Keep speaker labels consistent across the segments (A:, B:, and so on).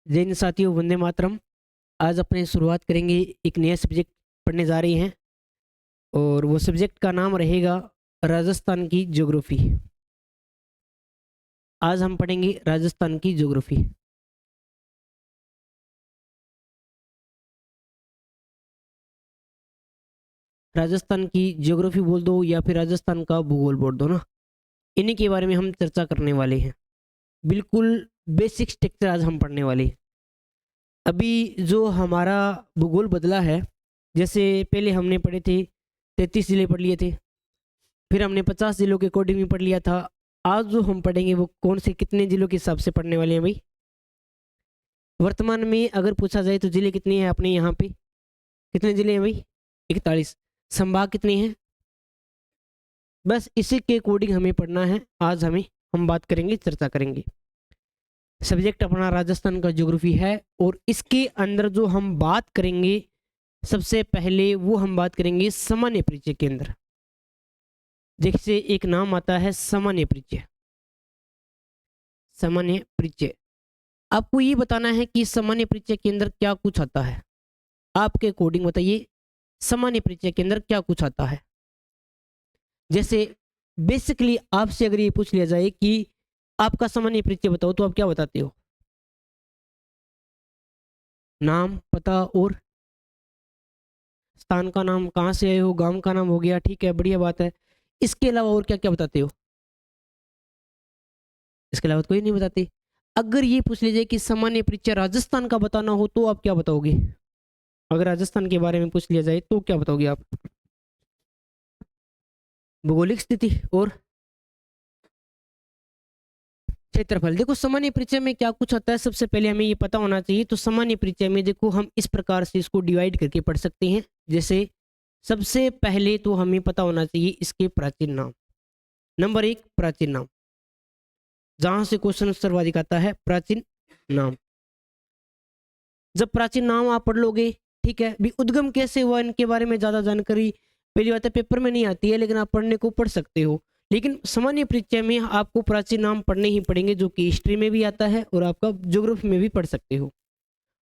A: जैन साथियों, वंदे मातरम। आज अपने शुरुआत करेंगे, एक नया सब्जेक्ट पढ़ने जा रहे हैं और वो सब्जेक्ट का नाम रहेगा राजस्थान की ज्योग्राफी। आज हम पढ़ेंगे राजस्थान की ज्योग्राफी। राजस्थान की ज्योग्राफी बोल दो या फिर राजस्थान का भूगोल बोल दो ना, इन्हीं के बारे में हम चर्चा करने वाले हैं। बिल्कुल बेसिक स्ट्रक्चर आज हम पढ़ने वाले हैं। अभी जो हमारा भूगोल बदला है, जैसे पहले हमने पढ़े थे 33 जिले पढ़ लिए थे, फिर हमने 50 जिलों के अकॉर्डिंग में पढ़ लिया था। आज जो हम पढ़ेंगे वो कौन से कितने जिलों के हिसाब से पढ़ने वाले हैं भाई। वर्तमान में अगर पूछा जाए तो जिले कितने हैं अपने यहाँ पे, कितने जिले हैं भाई? 41। संभाग कितने हैं? बस इसी के अकॉर्डिंग हमें पढ़ना है। आज हम बात करेंगे, चर्चा करेंगे। सब्जेक्ट अपना राजस्थान का ज्योग्राफी है और इसके अंदर जो हम बात करेंगे सबसे पहले वो हम बात करेंगे सामान्य परिचय के अंदर। जैसे एक नाम आता है सामान्य परिचय। सामान्य परिचय आपको ये बताना है कि सामान्य परिचय के अंदर क्या कुछ आता है। आपके अकॉर्डिंग बताइए, सामान्य परिचय के अंदर क्या कुछ आता है। जैसे बेसिकली आपसे अगर ये पूछ लिया जाए कि आपका सामान्य परिचय बताओ, तो आप क्या बताते हो? नाम, पता और स्थान का नाम, कहाँ से आए हो, गांव का नाम हो गया, ठीक है, बढ़िया बात है। इसके अलावा और क्या क्या बताते हो? इसके अलावा तो कोई नहीं बताते। अगर ये पूछ लीजिए कि सामान्य परिचय राजस्थान का बताना हो तो आप क्या बताओगे? अगर राजस्थान के बारे में पूछ लिया जाए तो क्या बताओगे आप? भौगोलिक स्थिति और क्षेत्रफल। देखो सामान्य परिचय में क्या कुछ आता है, सबसे पहले हमें ये पता होना चाहिए। तो सामान्य परिचय में देखो हम इस प्रकार से इसको डिवाइड करके पढ़ सकते हैं। जैसे सबसे पहले तो हमें पता होना चाहिए इसके प्राचीन नाम। नंबर 1, प्राचीन नाम, जहां से क्वेश्चन सर्वाधिक आता है, प्राचीन नाम। जब प्राचीन नाम आप पढ़ लोगे, ठीक है, भी उद्गम कैसे हुआ इनके बारे में ज्यादा जानकारी पहली बात है पेपर में नहीं आती है, लेकिन आप पढ़ने को पढ़ सकते हो। लेकिन सामान्य परिचय में आपको प्राचीन नाम पढ़ने ही पड़ेंगे, जो कि हिस्ट्री में भी आता है और आपका ज्योग्राफी में भी पढ़ सकते हो।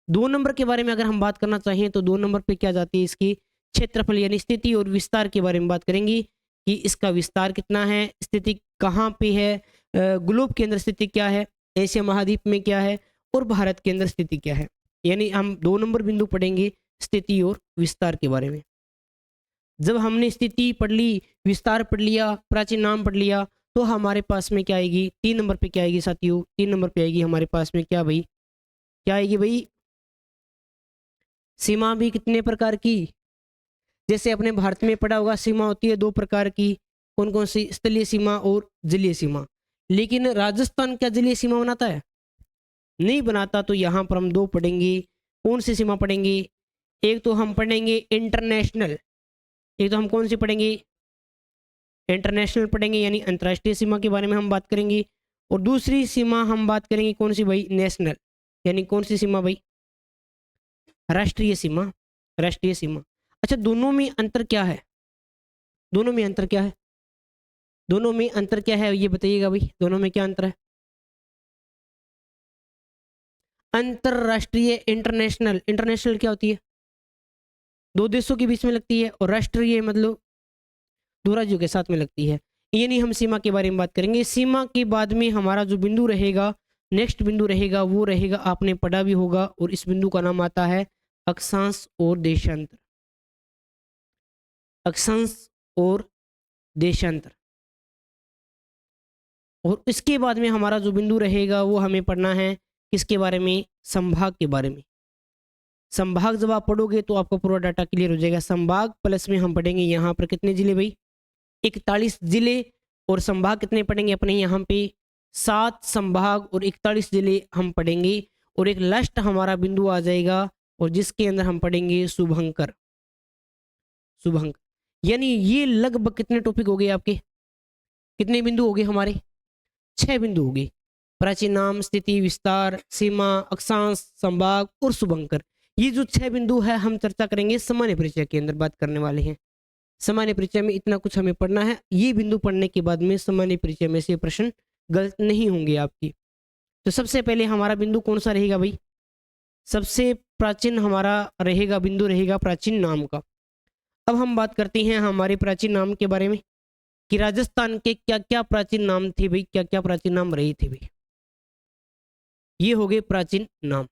A: 2 नंबर के बारे में अगर हम बात करना चाहें तो 2 नंबर पे क्या जाती है, इसकी क्षेत्रफल यानी स्थिति और विस्तार के बारे में बात करेंगे कि इसका विस्तार कितना है, स्थिति कहाँ पे है, ग्लोब के अंदर स्थिति क्या है, एशिया महाद्वीप में क्या है और भारत के अंदर स्थिति क्या है। यानी हम 2 नंबर बिंदु पढ़ेंगे स्थिति और विस्तार के बारे में। जब हमने स्थिति पढ़ ली, विस्तार पढ़ लिया, प्राचीन नाम पढ़ लिया, तो हमारे पास में क्या आएगी? 3 नंबर पे क्या आएगी साथियों? 3 नंबर पे आएगी हमारे पास में क्या भाई? क्या आएगी भाई? सीमा भी कितने प्रकार की? जैसे अपने भारत में पढ़ा होगा, सीमा होती है 2 प्रकार की। कौन कौन सी? स्थलीय सीमा और जलीय सीमा। लेकिन राजस्थान क्या जलीय सीमा बनाता है? नहीं बनाता। तो यहाँ पर हम 2 पढ़ेंगे। कौन सी सीमा पढ़ेंगे? एक तो हम पढ़ेंगे इंटरनेशनल, एक तो हम कौन सी पढ़ेंगे? इंटरनेशनल पढ़ेंगे, यानी अंतर्राष्ट्रीय सीमा के बारे में हम बात करेंगे। और दूसरी सीमा हम बात करेंगे कौन सी भाई? नेशनल, यानी कौन सी सीमा भाई? राष्ट्रीय सीमा। राष्ट्रीय सीमा। अच्छा, दोनों में अंतर क्या है? दोनों में अंतर क्या है? दोनों में अंतर क्या है ये बताइएगा भाई, दोनों में क्या अंतर है? अंतरराष्ट्रीय, इंटरनेशनल। इंटरनेशनल क्या होती है? 2 देशों के बीच में लगती है, और राष्ट्रीय मतलब 2 राज्यों के साथ में लगती है। ये नहीं, हम सीमा के बारे में बात करेंगे। सीमा के बाद में हमारा जो बिंदु रहेगा, नेक्स्ट बिंदु रहेगा, वो रहेगा, आपने पढ़ा भी होगा, और इस बिंदु का नाम आता है अक्षांश और देशांतर। अक्षांश और देशांतर। और इसके बाद में हमारा जो बिंदु रहेगा वो हमें पढ़ना है किसके बारे में? संभाग के बारे में। संभाग जब आप पढ़ोगे तो आपका पूरा डाटा क्लियर हो जाएगा। संभाग प्लस में हम पढ़ेंगे यहाँ पर कितने जिले भाई? 41 जिले। और संभाग कितने पढ़ेंगे अपने यहाँ पे? 7 संभाग और 41 जिले हम पढ़ेंगे। और एक लास्ट हमारा बिंदु आ जाएगा, और जिसके अंदर हम पढ़ेंगे शुभंकर। शुभंकर, यानी ये लगभग कितने टॉपिक हो गए आपके? कितने बिंदु हो गए हमारे? 6 बिंदु हो गए। प्राचीन नाम, स्थिति, विस्तार, सीमा, अक्षांश, संभाग और शुभंकर। ये जो 6 बिंदु है हम चर्चा करेंगे सामान्य परिचय के अंदर, बात करने वाले हैं। सामान्य परिचय में इतना कुछ हमें पढ़ना है। ये बिंदु पढ़ने के बाद में सामान्य परिचय में से प्रश्न गलत नहीं होंगे आपकी। तो सबसे पहले हमारा बिंदु कौन सा रहेगा भाई? सबसे प्राचीन हमारा रहेगा बिंदु रहेगा प्राचीन नाम का। अब हम बात करते हैं हमारे प्राचीन नाम के बारे में कि राजस्थान के क्या क्या प्राचीन नाम थे भाई, क्या क्या प्राचीन नाम रहे थे भाई। ये हो गए प्राचीन नाम।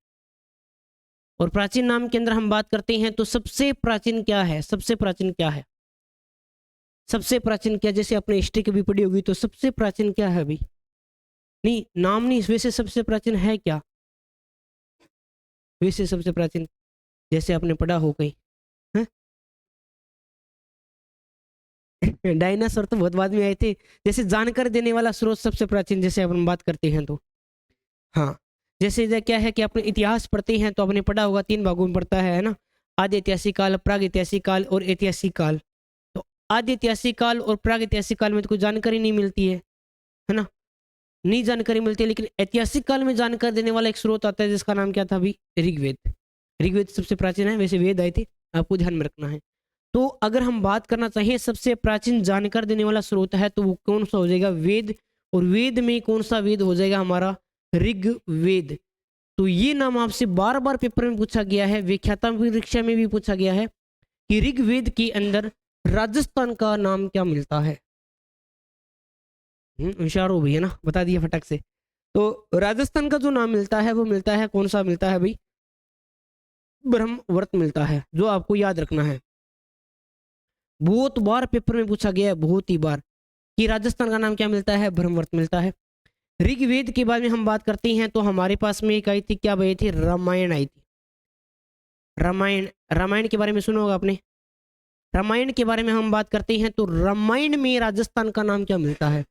A: और प्राचीन नाम के अंदर हम बात करते हैं तो सबसे प्राचीन क्या है, सबसे प्राचीन क्या है, सबसे प्राचीन क्या, जैसे अपने हिस्ट्री की भी पढ़ी होगी तो सबसे प्राचीन क्या है भाई, नहीं नाम नहीं, वैसे सबसे प्राचीन है क्या, वैसे सबसे प्राचीन जैसे आपने पढ़ा हो कहीं हैं? डायनासोर तो बहुत बाद में आए थे। जैसे जानकारी देने वाला स्रोत सबसे प्राचीन जैसे अपन बात करते हैं तो हाँ, जैसे क्या है कि अपने इतिहास पढ़ते हैं तो आपने पढ़ा होगा 3 भागों में पढ़ता है ना, आदि ऐतिहासिक काल, प्राग ऐतिहासिक काल और ऐतिहासिक काल। तो आदि ऐतिहासिक काल और प्राग ऐतिहासिक काल में तो कोई जानकारी नहीं मिलती है ना, नहीं जानकारी मिलती है, लेकिन ऐतिहासिक काल में जानकारी देने वाला एक स्रोत आता है जिसका नाम क्या था अभी, ऋग्वेद। ऋग्वेद सबसे प्राचीन है, वैसे वेद आए थे, आपको ध्यान में रखना है। तो अगर हम बात करना चाहिए सबसे प्राचीन जानकारी देने वाला स्रोत है तो वो कौन सा हो जाएगा, वेद। और वेद में कौन सा वेद हो जाएगा हमारा, ऋग्वेद। तो ये नाम आपसे बार बार पेपर में पूछा गया है, व्याख्याता परीक्षा में भी पूछा गया है कि ऋग्वेद के अंदर राजस्थान का नाम क्या मिलता है। होशियार हो भैया ना, बता दिया फटक से। तो राजस्थान का जो नाम मिलता है वो मिलता है, कौन सा मिलता है भाई, ब्रह्मवर्त मिलता है, जो आपको याद रखना है। बहुत बार पेपर में पूछा गया है, बहुत ही बार, कि राजस्थान का नाम क्या मिलता है, ब्रह्मवर्त मिलता है। ऋग्वेद के बारे में हम बात करते हैं तो हमारे पास में एक आई थी, क्या आई थी, रामायण आई थी। रामायण, रामायण के बारे में सुना होगा आपने। रामायण के बारे में हम बात करते हैं तो रामायण में राजस्थान का नाम क्या मिलता है।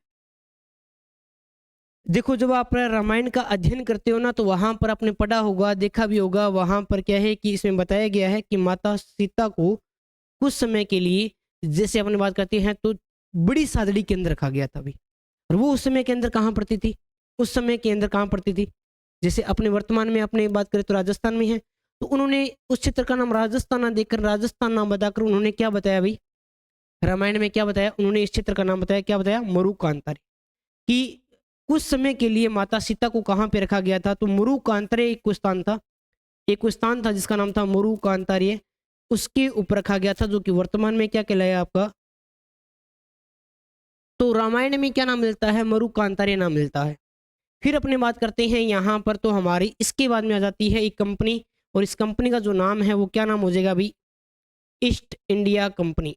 A: देखो जब आप रामायण का अध्ययन करते हो ना तो वहां पर आपने पढ़ा होगा, देखा भी होगा, वहां पर क्या है कि इसमें बताया गया है कि माता सीता को कुछ समय के लिए, जैसे अपने बात करते हैं तो बड़ी सादड़ी के अंदर रखा गया था अभी। और वो उस समय के अंदर कहाँ पड़ती थी, उस समय के अंदर कहाँ पड़ती थी, जैसे अपने वर्तमान में अपने बात करें तो राजस्थान में है। तो उन्होंने उस क्षेत्र का नाम राजस्थान ना देकर राजस्थान नाम बताकर उन्होंने क्या बताया भाई, रामायण में क्या बताया उन्होंने, इस क्षेत्र का नाम बताया, क्या बताया, मरुकांतारे। कि कुछ समय के लिए माता सीता को कहाँ पे रखा गया था, तो मरुकांतारे एक स्थान था, एक स्थान था जिसका नाम था मरुकांतारे, उसके ऊपर रखा गया था, जो कि वर्तमान में क्या कहलाया आपका। तो रामायण में क्या नाम मिलता है, मरुकांतारे नाम मिलता है। फिर अपने बात करते हैं यहाँ पर, तो हमारी इसके बाद में आ जाती है एक कंपनी, और इस कंपनी का जो नाम है वो क्या नाम हो जाएगा अभी, east India company,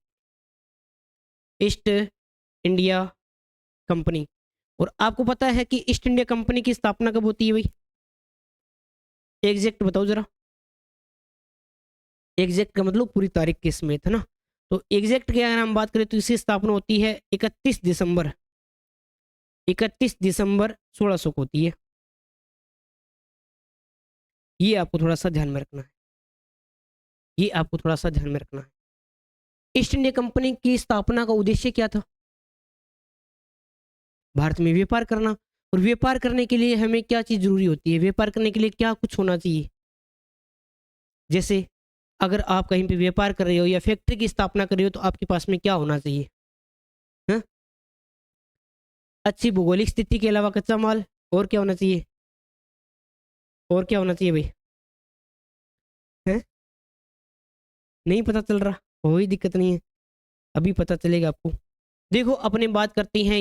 A: east India company. और आपको पता है कि ईस्ट इंडिया कंपनी की स्थापना कब होती है भाई, एग्जैक्ट बताओ जरा, एग्जैक्ट का मतलब पूरी तारीख के समेत है ना। तो एग्जैक्ट की अगर हम बात करें तो इसकी स्थापना होती है 31 दिसंबर, 31 दिसंबर 1600 को होती है। ये आपको थोड़ा सा ध्यान में रखना है, ये आपको थोड़ा सा ध्यान में रखना है। ईस्ट इंडिया कंपनी की स्थापना का उद्देश्य क्या था, भारत में व्यापार करना। और व्यापार करने के लिए हमें क्या चीज जरूरी होती है, व्यापार करने के लिए क्या कुछ होना चाहिए, जैसे अगर आप कहीं पे व्यापार कर रहे हो या फैक्ट्री की स्थापना कर रहे हो तो आपके पास में क्या होना चाहिए, है? अच्छी भौगोलिक स्थिति के अलावा कच्चा माल, और क्या होना चाहिए, और क्या होना चाहिए भाई, है? नहीं पता चल रहा, कोई दिक्कत नहीं है, अभी पता चलेगा आपको। देखो अपने बात करते हैं,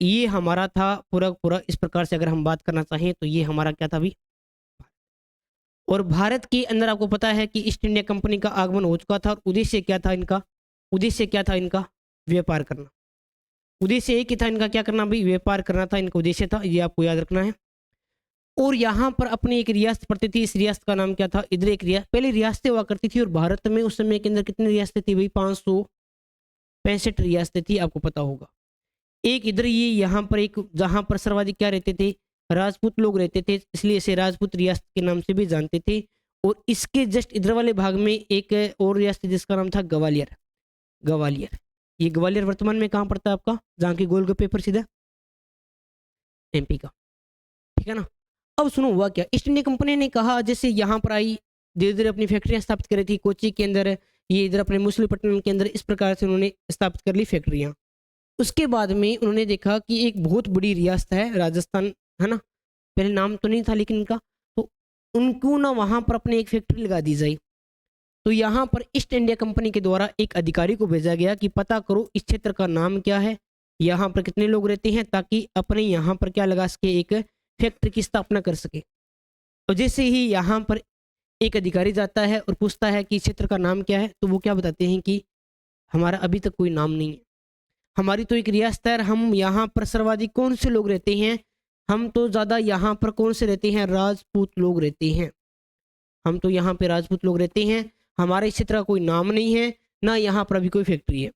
A: ये हमारा था पूरा पूरा इस प्रकार से अगर हम बात करना चाहें तो ये हमारा क्या था अभी। और भारत के अंदर आपको पता है कि ईस्ट इंडिया कंपनी का आगमन हो चुका था, और उद्देश्य क्या था इनका, उद्देश्य क्या था इनका, व्यापार करना। उद्देश्य एक ही था इनका, क्या करना भाई, व्यापार करना था इनका उद्देश्य था, ये आपको याद रखना है। और यहाँ पर अपनी एक रियासत पड़ती थी, इस रियासत का नाम क्या था, इधर एक रियासत, पहले रियासतें हुआ करती थी, और भारत में उस समय के अंदर कितनी रियासतें थी भाई, 565 रियासतें थी, आपको पता होगा। एक इधर ये यहाँ पर एक, जहाँ पर सर्वाधिक क्या रहते थे, राजपूत लोग रहते थे, इसलिए इसे राजपूत रियासत के नाम से भी जानते थे। और इसके जस्ट इधर वाले भाग में एक और रियासत जिसका नाम था ग्वालियर, ग्वालियर। ये ग्वालियर वर्तमान में कहाँ पड़ता है आपका, जहाँ की गोलगप्पे प्रसिद्ध है, एमपी का, ठीक है ना। अब सुनो हुआ क्या, ईस्ट इंडिया कंपनी ने कहा, जैसे यहाँ पर आई, धीरे धीरे अपनी फैक्ट्रियाँ स्थापित करी थी, कोची के अंदर, ये इधर अपने मछलीपट्टनम के अंदर, इस प्रकार से उन्होंने स्थापित कर ली फैक्ट्रियाँ। उसके बाद में उन्होंने देखा कि एक बहुत बड़ी रियासत है राजस्थान, है ना, पहले नाम तो नहीं था लेकिन इनका, तो उनको ना वहाँ पर अपनी एक फैक्ट्री लगा दी जाए। तो यहाँ पर ईस्ट इंडिया कंपनी के द्वारा एक अधिकारी को भेजा गया कि पता करो इस क्षेत्र का नाम क्या है, यहाँ पर कितने लोग रहते हैं, ताकि अपने यहाँ पर क्या लगा सके, एक फैक्ट्री की स्थापना कर सके। और जैसे ही यहाँ पर एक अधिकारी जाता है और पूछता है कि इस क्षेत्र का नाम क्या है, तो वो क्या बताते हैं कि हमारा अभी तक कोई नाम नहीं है, हमारी तो एक रियासत है, हम यहाँ पर सर्वाधिक कौन से लोग रहते हैं, हम तो ज़्यादा यहाँ पर कौन से रहते हैं, राजपूत लोग रहते हैं, हम तो यहाँ पे राजपूत लोग रहते हैं, हमारे इस क्षेत्र का कोई नाम नहीं है, ना यहाँ पर अभी कोई फैक्ट्री है।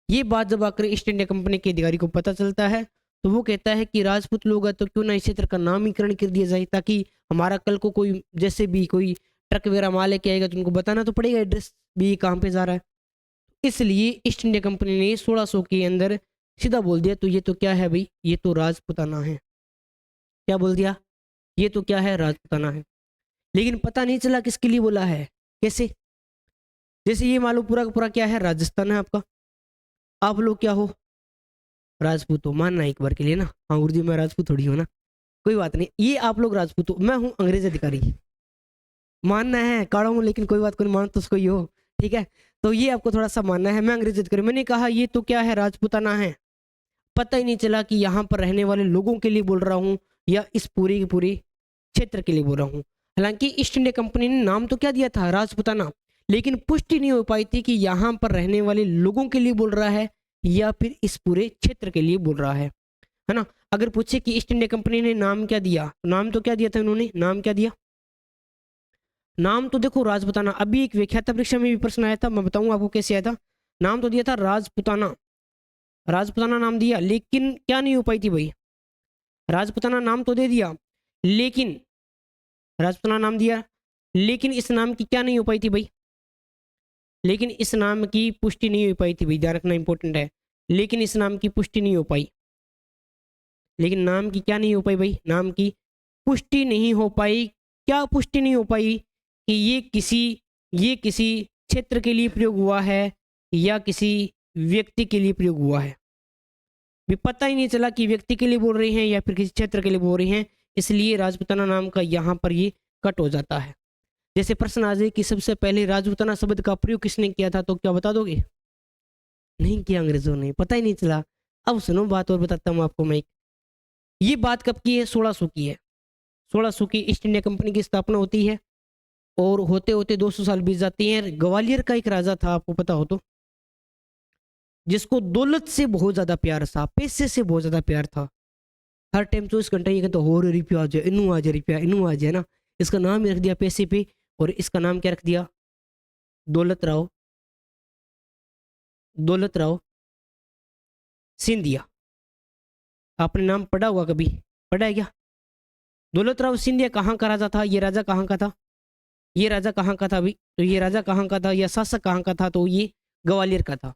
A: ये बात जब आकर ईस्ट इंडिया कंपनी के अधिकारी को पता चलता है, तो वो कहता है कि राजपूत लोग हैं तो क्यों ना इस क्षेत्र का नामकरण कर दिया जाए, ताकि हमारा कल को कोई जैसे भी कोई ट्रक वगैरह माल लेके आएगा तो उनको बताना तो पड़ेगा एड्रेस भी कहाँ पे जा रहा है। इसलिए ईस्ट इंडिया कंपनी ने 1600 के अंदर सीधा बोल दिया, तो ये तो क्या है भाई, ये तो राजपुताना है। क्या बोल दिया, ये तो क्या है, राजपुताना है। लेकिन पता नहीं चला किसके लिए बोला है, कैसे। जैसे ये मालूम पूरा का पूरा क्या है, राजस्थान है आपका, आप लोग क्या हो, राजपूत हो, मानना एक बार के लिए ना, हाँ गुरुजी मैं राजपूत थोड़ी हूँ ना, कोई बात नहीं, ये आप लोग राजपूत हो, मैं हूँ अंग्रेज अधिकारी, मानना है काड़ा हूँ, लेकिन कोई बात, कोई मान तो उसको ही हो, ठीक है। तो ये आपको थोड़ा सा मानना है, मैं अंग्रेज अधिकारी, मैंने कहा ये तो क्या है, राजपूताना है। पता ही नहीं चला कि यहाँ पर रहने वाले लोगों के लिए बोल रहा हूँ या इस पूरी की पूरी क्षेत्र के लिए बोल रहा हूँ। हालांकि ईस्ट इंडिया कंपनी ने नाम तो क्या दिया था, राजपुताना, लेकिन पुष्टि नहीं हो पाई थी कि यहाँ पर रहने वाले लोगों के लिए बोल रहा है या फिर इस पूरे क्षेत्र के लिए बोल रहा है ना। अगर पूछे कि ईस्ट इंडिया कंपनी ने नाम क्या दिया, नाम तो क्या दिया था उन्होंने, नाम क्या दिया, नाम तो देखो राजपुताना। अभी एक व्याख्याता परीक्षा में भी प्रश्न आया था, मैं बताऊंगा आपको कैसे आया था। नाम तो दिया था राजपुताना, राजपुताना नाम दिया, लेकिन क्या नहीं हो पाई थी भाई, राजपुताना नाम तो दे दिया, लेकिन राजपुताना नाम दिया, लेकिन इस नाम की क्या नहीं हो पाई थी भाई, लेकिन इस नाम की पुष्टि नहीं हो पाई थी भाई, ध्यान रखना इंपॉर्टेंट है। लेकिन इस नाम की पुष्टि नहीं हो पाई, लेकिन नाम की क्या नहीं हो पाई भाई, नाम की पुष्टि नहीं हो पाई। क्या पुष्टि नहीं हो पाई कि ये किसी क्षेत्र के लिए प्रयोग हुआ है या किसी व्यक्ति के लिए प्रयोग हुआ है, भी पता ही नहीं चला कि व्यक्ति के लिए बोल रहे हैं या फिर किसी क्षेत्र के लिए बोल रहे हैं, इसलिए राजपुताना नाम का यहाँ पर ये कट हो जाता है। जैसे प्रश्न आ जाए कि सबसे पहले राजपुताना शब्द का प्रयोग किसने किया था, तो क्या बता दोगे, नहीं किया अंग्रेजों ने, पता ही नहीं चला। अब सुनो बात और बताता हूँ आपको मैं। ये बात कब की है, 1600 की है, 1600 की ईस्ट इंडिया कंपनी की स्थापना होती है और होते होते 200 साल बीत जाती हैं। ग्वालियर का एक राजा था, आपको पता हो तो, जिसको दौलत से बहुत ज्यादा प्यार था, पैसे से बहुत ज्यादा प्यार था। हर टाइम 24 घंटे ये कहता हो रुपया आ जाए, इनू आ जाए, रुपया इनू आ जाए ना, इसका नाम ही रख दिया पैसे पे, और इसका नाम क्या रख दिया, दौलत राव, दौलत राव सिंधिया। आपने नाम पढ़ा होगा कभी, पढ़ा है क्या, दौलत राव सिंधिया कहाँ का राजा था, ये राजा कहाँ का था, ये राजा कहाँ का था अभी, तो ये राजा कहाँ का था या शासक कहाँ का था, तो ये ग्वालियर का था।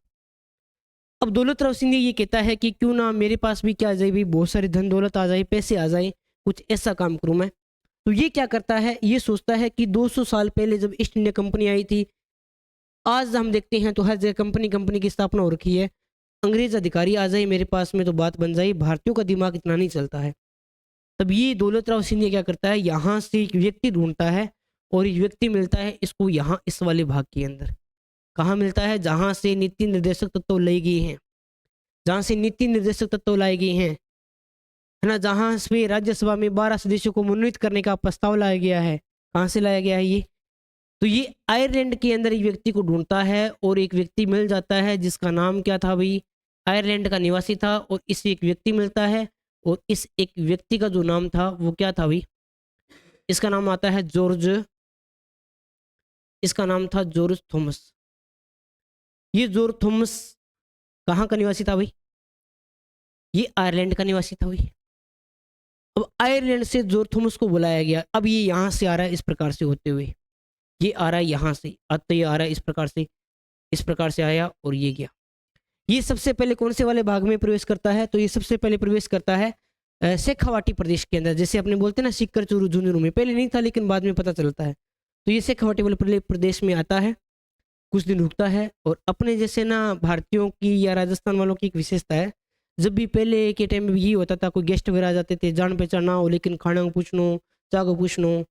A: अब दौलत राव सिंधिया ये कहता है कि क्यों ना मेरे पास भी क्या आ जाए भी, बहुत सारी धन दौलत आ जाए, पैसे आ जाए, कुछ ऐसा काम करूं मैं। तो ये क्या करता है, ये सोचता है कि 200 साल पहले जब ईस्ट इंडिया कंपनी आई थी, आज हम देखते हैं तो हर जगह कंपनी कंपनी की स्थापना हो रखी है, अंग्रेज अधिकारी आ जाए मेरे पास में तो बात बन जाए, भारतीयों का दिमाग इतना नहीं चलता है। तब ये दौलत राव सिंधिया क्या करता है, यहाँ से एक व्यक्ति ढूंढता है और एक व्यक्ति मिलता है इसको यहाँ इस वाले भाग के अंदर। कहाँ मिलता है, जहाँ से नीति निर्देशक तत्व लाए गए हैं, जहाँ से नीति निर्देशक तत्व लाए गए हैं, है ना, जहाँ से राज्यसभा में 12 सदस्यों को मनोनीत करने का प्रस्ताव लाया गया है। कहाँ से लाया गया है ये, तो ये आयरलैंड के अंदर एक व्यक्ति को ढूंढता है और एक व्यक्ति मिल जाता है जिसका नाम क्या था भाई, आयरलैंड का निवासी था, और इससे एक व्यक्ति मिलता है, और इस एक व्यक्ति का जो नाम था वो क्या था भाई, इसका नाम आता है जॉर्ज, इसका नाम था जॉर्ज थॉमस। ये जॉर्ज थॉमस कहाँ का निवासी था भाई, ये आयरलैंड का निवासी था भाई। अब आयरलैंड से जॉर्ज थॉमस को बुलाया गया, अब ये यहाँ से आ रहा है इस प्रकार से होते हुए, ये आ रहा है यहाँ से, अब तो ये आ रहा है इस प्रकार से आया और ये गया। ये सबसे पहले कौन से वाले भाग में प्रवेश करता है, तो ये सबसे पहले प्रवेश करता है शेखावाटी प्रदेश के अंदर। जैसे अपने बोलते हैं ना सिक्कर चूरू झुंझुनू में, पहले नहीं था लेकिन बाद में पता चलता है। तो ये शेखावाटी वाले प्रदेश में आता है, कुछ दिन रुकता है, और अपने जैसे ना भारतीयों की या राजस्थान वालों की एक विशेषता है, जब भी पहले के टाइम में ये होता था, कोई गेस्ट वगैरह आ जाते थे, जान पहचान ना हो लेकिन खाना को पूछनो, चाह को पूछनो,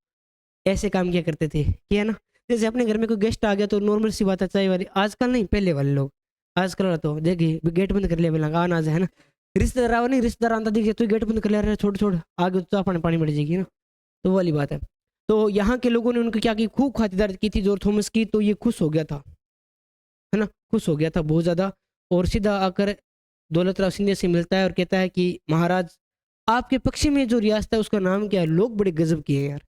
A: ऐसे काम किया करते थे, किया ना? जैसे अपने घर में कोई गेस्ट आ गया तो नॉर्मल सी बात है, चाय वाली, आजकल नहीं, पहले वाले लोग। आजकल वाला तो देखिए गेट बंद कर लिया, बोला आ ना जाए, है ना? रिश्तेदार आओ, नहीं रिश्तेदार आता दिखे तो गेट बंद कर लिया, अरे छोड़ छोड़, आगे तो पानी पानी बढ़ जाएगी ना, तो वो वाली बात है। तो यहाँ के लोगों ने उनको क्या की, खूब खातिरदारी की थी जॉर्ज थॉमस की, तो ये खुश हो गया था, है ना? खुश हो गया था बहुत ज़्यादा, और सीधा आकर दौलत राव सिंधिया से मिलता है और कहता है कि महाराज, आपके पक्ष में जो रियासत है उसका नाम क्या है? लोग बड़े गजब के हैं यार।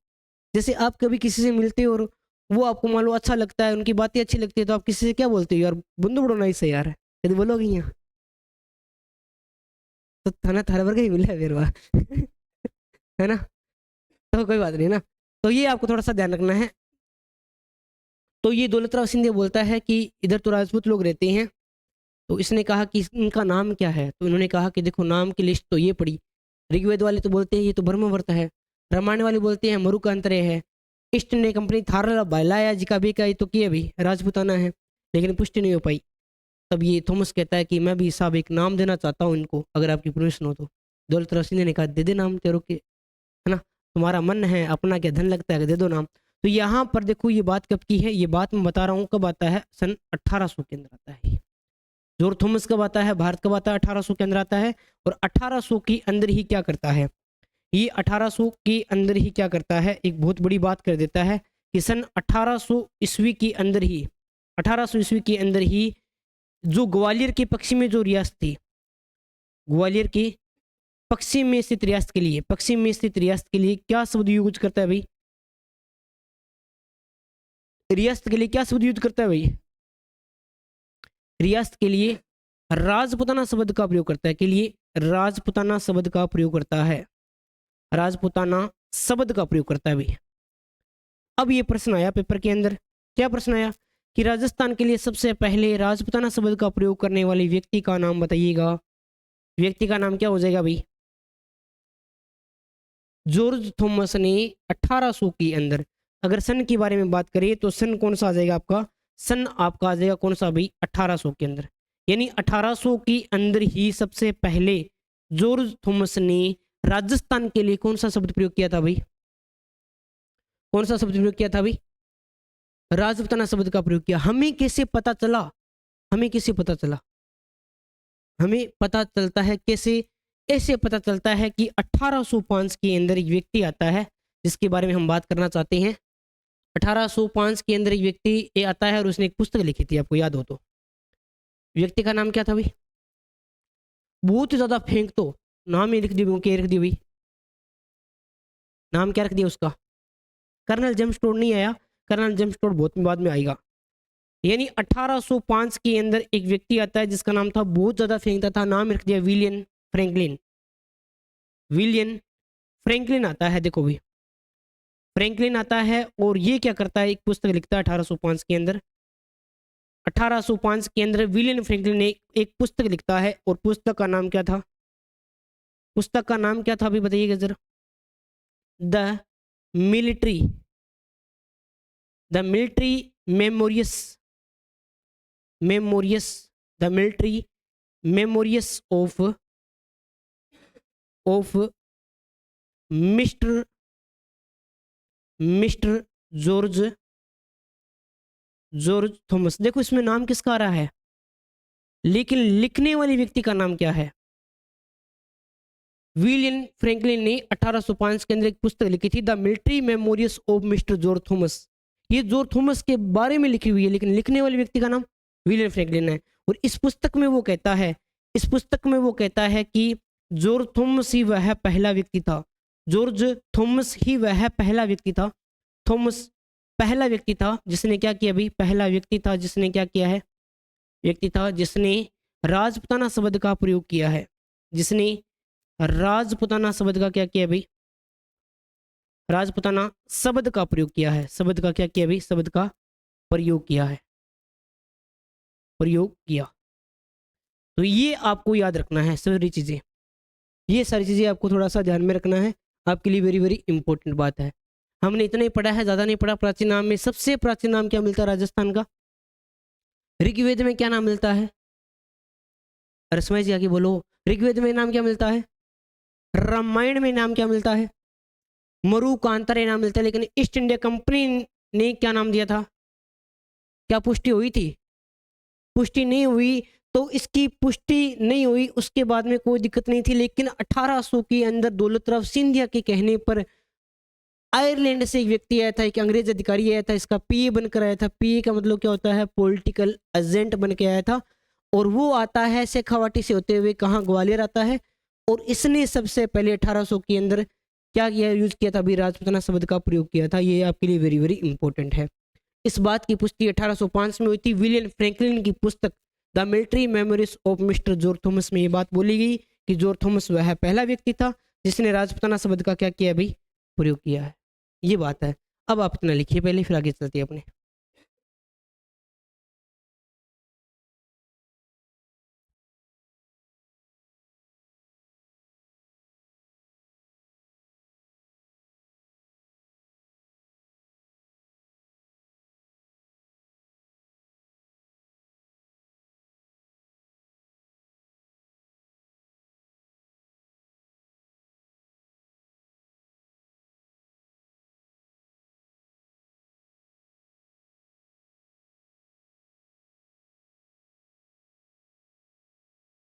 A: जैसे आप कभी किसी से मिलते हो और वो आपको मान लो अच्छा लगता है, उनकी बातें अच्छी लगती है, तो आप किसी से क्या बोलते हो? यार बंदू बड़ो नाइस है यार, यदि बोलोगे यहाँ तो थाना थारा वर्ग ही मिला है मेरे वहाँ। है ना? तो कोई बात नहीं ना। तो ये आपको थोड़ा सा ध्यान रखना है। तो ये दौलत राव सिंधिया बोलता है कि इधर तो राजपूत लोग रहते हैं, तो इसने कहा कि इनका नाम क्या है? तो इन्होंने कहा कि देखो नाम की लिस्ट तो ये पड़ी, ऋग्वेद वाले तो बोलते हैं ये तो ब्रह्मवर्त है, रामायण वाले बोलते हैं मरुकांतरे है, ईस्ट इंडिया कंपनी थारा बालाया जी का भी का, ये तो किए भी राजपूताना है, लेकिन पुष्टि नहीं हो पाई। तब ये थॉमस कहता है कि मैं भी साहब एक नाम देना चाहता हूँ इनको, अगर आपकी परमिशन हो तो। दौलत राव सिंधिया ने कहा दे दे नाम तेरे के, है ना? तुम्हारा मन है, अपना क्या धन लगता है, दे दो नाम। तो यहाँ पर देखो ये बात कब की है, ये बात मैं बता रहा हूँ कब आता है, सन 1800 के अंदर आता है। जॉर्ज थॉमस कब आता है, भारत कब आता है? 1800 के अंदर आता है। और 1800 के अंदर ही क्या करता है, ये 1800 के अंदर ही क्या करता है, एक बहुत बड़ी बात कर देता है कि सन 1800 ईस्वी के अंदर ही, 1800 ईस्वी के अंदर ही जो ग्वालियर के पश्चिम में जो रियासत थी, ग्वालियर के पश्चिम में स्थित रियासत के लिए, पश्चिम में स्थित रियासत के लिए क्या शब्द यूज करता है भाई? रियासत के लिए क्या शब्द यूज करता है भाई? रियासत के लिए राजपुताना शब्द का प्रयोग करता है, के लिए राजपुताना शब्द का प्रयोग करता है, राजपुताना शब्द का प्रयोग करता है भाई। अब ये प्रश्न आया पेपर के अंदर, क्या प्रश्न आया कि राजस्थान के लिए सबसे पहले राजपुताना शब्द का प्रयोग करने वाले व्यक्ति का नाम बताइएगा। व्यक्ति का नाम क्या हो जाएगा भाई? जॉर्ज थॉमस ने 1800 के अंदर, अगर सन के बारे में बात करें तो सन कौन सा आ जाएगा आपका? सन आपका आ जाएगा कौन सा भाई? 1800 के अंदर। यानी 1800 के अंदर ही सबसे पहले जॉर्ज थॉमस ने राजस्थान के लिए कौन सा शब्द प्रयोग किया था भाई? कौन सा शब्द प्रयोग किया था भाई? राजपुताना शब्द का प्रयोग किया। हमें कैसे पता चला? हमें कैसे पता चला? हमें पता चलता है कैसे? ऐसे पता चलता है कि 1805 के अंदर एक व्यक्ति आता है जिसके बारे में हम बात करना चाहते हैं। 1805 के अंदर एक व्यक्ति ये आता है और उसने एक पुस्तक लिखी थी, आपको याद हो तो। व्यक्ति का नाम क्या था भाई? बहुत ही ज्यादा फेंक तो नाम ही लिख दिया, क्या रख दिया भाई? नाम क्या रख दिया उसका? कर्नल जेम्स टोड नहीं आया, कर्नल जेम्स टोड बहुत बाद में आएगा। यानी 1805 के अंदर एक व्यक्ति आता है जिसका नाम था, बहुत ज्यादा फेंकता था, नाम रख दिया विलियम फ्रैंकलिन। विलियम फ्रैंकलिन आता है, देखो भाई फ्रैंकलिन आता है और ये क्या करता है, एक पुस्तक लिखता है 1805 के अंदर। 1805 के अंदर विलियम फ्रैंकलिन ने एक पुस्तक लिखता है और पुस्तक का नाम क्या था? पुस्तक का नाम क्या था अभी बताइएगा जरा? The military, the military memories, memories, the military memories of mister mister George George Thomas. देखो इसमें नाम किसका आ रहा है, लेकिन लिखने वाले व्यक्ति का नाम क्या है? विलियम फ्रैंकलिन ने 1805 के अंदर एक पुस्तक लिखी थी, the military memories of mister George Thomas. ये जॉर्ज थॉमस के बारे में लिखी हुई है, लेकिन लिखने वाले व्यक्ति का नाम विलियम फ्रैंकलिन है। और इस पुस्तक में वो कहता है, इस पुस्तक में वो कहता है कि जॉर्ज थॉमस ही वह पहला व्यक्ति था, जॉर्ज थॉमस ही वह पहला व्यक्ति था, थॉमस पहला व्यक्ति था जिसने क्या किया भाई? पहला व्यक्ति था जिसने क्या किया है? व्यक्ति था जिसने राजपुताना शब्द का प्रयोग किया है, जिसने राजपुताना शब्द का क्या किया भाई? राजपुताना शब्द का प्रयोग किया है। शब्द का क्या किया भाई? शब्द का प्रयोग किया है, प्रयोग किया। तो ये आपको याद रखना है सारी चीजें, ये सारी चीजें आपको थोड़ा सा ध्यान में रखना है, आपके लिए वेरी वेरी इंपॉर्टेंट बात है। हमने इतना ही पढ़ा है, ज्यादा नहीं पढ़ा। प्राचीन नाम में सबसे प्राचीन नाम क्या मिलता है राजस्थान का? ऋग्वेद में क्या नाम मिलता है? रसमय जी आगे बोलो। ऋग्वेद में नाम क्या मिलता है? रामायण में नाम क्या मिलता है? मरुकांतरे नाम मिलता है, लेकिन ईस्ट इंडिया कंपनी ने क्या नाम दिया था? क्या पुष्टि हुई थी? पुष्टि नहीं हुई। तो इसकी पुष्टि नहीं हुई, उसके बाद में कोई दिक्कत नहीं थी, लेकिन 1800 के अंदर दौलतराव सिंधिया के कहने पर आयरलैंड से एक व्यक्ति आया था, एक अंग्रेज अधिकारी आया था, इसका पीए बनकर आया था। पीए का मतलब क्या होता है? पॉलिटिकल एजेंट बन के आया था। और वो आता है शेखावाटी से होते हुए कहाँ? ग्वालियर आता है। और इसने सबसे पहले 1800 के अंदर क्या किया? यूज किया था? अभी राजपूताना शब्द का प्रयोग किया था। ये आपके लिए वेरी वेरी इंपॉर्टेंट है। इस बात की पुष्टि 1805 में हुई थी। विलियम फ्रैंकलिन की पुस्तक the military memories of mister George Thomas में ये बात बोली गई कि जॉर्ज थॉमस वह पहला व्यक्ति था जिसने राजपूताना शब्द का क्या किया भाई? प्रयोग किया है। ये बात है। अब आप इतना लिखिए पहले, फिर आगे चलते हैं अपने।